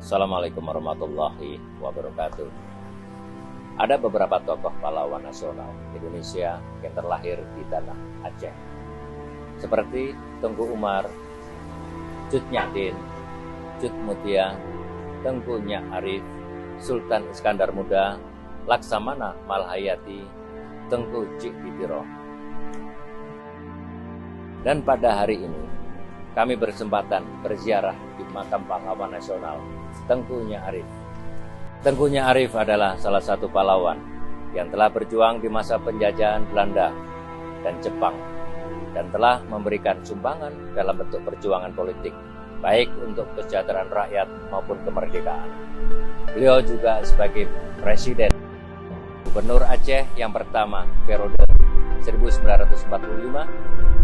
Assalamualaikum warahmatullahi wabarakatuh. Ada beberapa tokoh pahlawan nasional Indonesia yang terlahir di tanah Aceh, seperti Tengku Umar, Cut Nyak Dien, Cut Mutia, Tengku Nyak Arif, Sultan Iskandar Muda, Laksamana Malhayati, Tengku Cik Ditiro. Dan pada hari ini, kami berkesempatan berziarah di makam pahlawan nasional Tengku Nyak Arif. Tengku Nyak Arif adalah salah satu pahlawan yang telah berjuang di masa penjajahan Belanda dan Jepang dan telah memberikan sumbangan dalam bentuk perjuangan politik, baik untuk kesejahteraan rakyat maupun kemerdekaan. Beliau juga sebagai Presiden Gubernur Aceh yang pertama periode 1945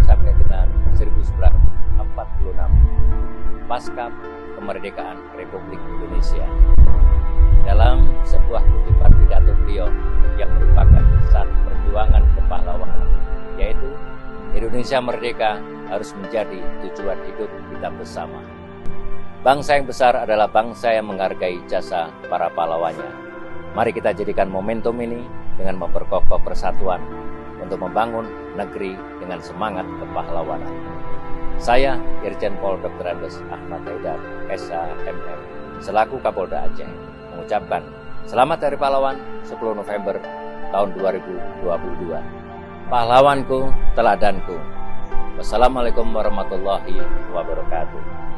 sampai dengan 1946 pasca kemerdekaan Republik Indonesia. Dalam sebuah kutipan pidato beliau yang merupakan pesan perjuangan kepahlawanan, yaitu Indonesia merdeka harus menjadi tujuan hidup kita bersama. Bangsa yang besar adalah bangsa yang menghargai jasa para pahlawannya. Mari kita jadikan momentum ini dengan memperkokoh persatuan untuk membangun negeri dengan semangat kepahlawanan. Saya, Irjen Pol Dr. Andes Ahmad Haidar, SHMM, selaku Kapolda Aceh, mengucapkan Selamat Hari Pahlawan 10 November tahun 2022. Pahlawanku, teladanku. Wassalamualaikum warahmatullahi wabarakatuh.